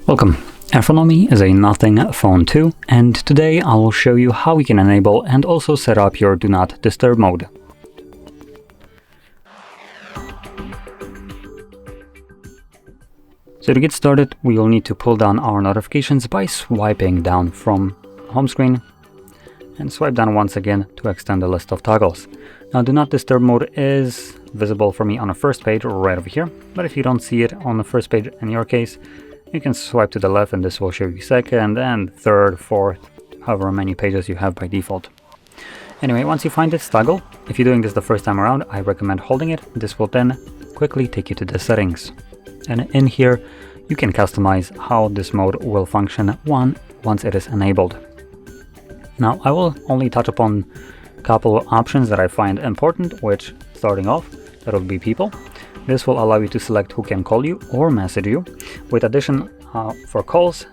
Welcome. Astronomy is a Nothing Phone 2, and today I will show you how you can enable and also set up your Do Not Disturb mode. So to get started, we will need to pull down our notifications by swiping down from home screen and swipe down once again to extend the list of toggles. Now, Do Not Disturb mode is visible for me on the first page right over here, but if you don't see it on the first page in your case, you can swipe to the left and this will show you second and third, fourth, however many pages you have by default. Anyway, once you find this toggle, if you're doing this the first time around, I recommend holding it. This will then quickly take you to the settings. And in here, you can customize how this mode will function once it is enabled. Now, I will only touch upon a couple of options that I find important, which, starting off, that will be people. This will allow you to select who can call you or message you. With addition, for calls,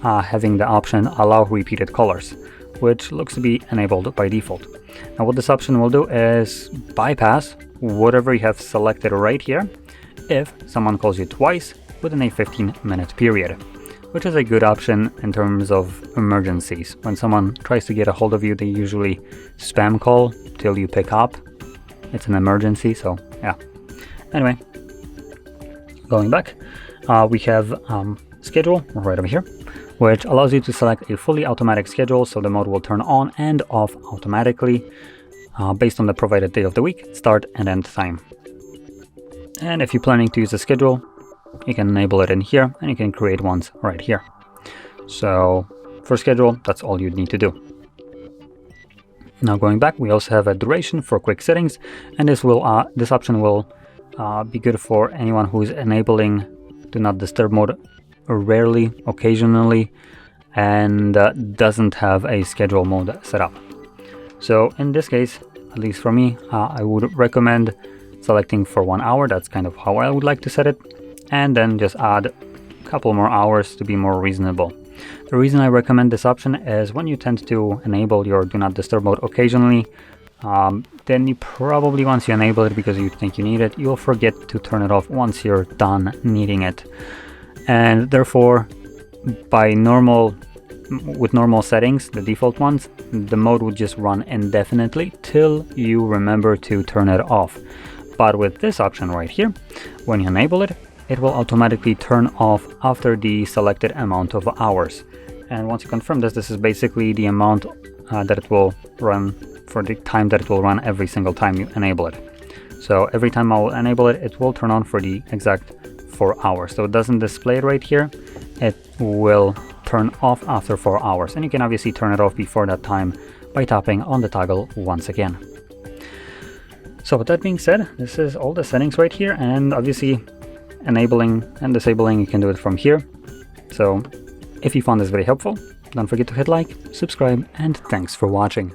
having the option allow repeated callers, which looks to be enabled by default. Now what this option will do is bypass whatever you have selected right here if someone calls you twice within a 15-minute period, which is a good option in terms of emergencies. When someone tries to get a hold of you, they usually spam call till you pick up. It's an emergency, so yeah. Anyway, going back, we have schedule right over here, which allows you to select a fully automatic schedule, so the mode will turn on and off automatically based on the provided day of the week, start and end time. And if you're planning to use a schedule, you can enable it in here and you can create ones right here. So for schedule, that's all you need to do. Now going back, we also have a duration for quick settings, and this option will be good for anyone who is enabling Do Not Disturb mode rarely, occasionally, and doesn't have a schedule mode set up. So in this case, at least for me, I would recommend selecting for 1 hour. That's kind of how I would like to set it, and then just add a couple more hours to be more reasonable. The reason I recommend this option is when you tend to enable your Do Not Disturb mode occasionally, then you probably, once you enable it because you think you need it, you'll forget to turn it off once you're done needing it. And therefore, with normal settings, the default ones, the mode would just run indefinitely till you remember to turn it off. But with this option right here, when you enable it, it will automatically turn off after the selected amount of hours. And once you confirm this, this is basically the amount that it will run for the time that it will run every single time you enable it. So every time I will enable it, it will turn on for the exact 4 hours. So it doesn't display it right here. It will turn off after 4 hours. And you can obviously turn it off before that time by tapping on the toggle once again. So with that being said, this is all the settings right here, and obviously enabling and disabling, you can do it from here. So if you found this very helpful, don't forget to hit like, subscribe, and thanks for watching.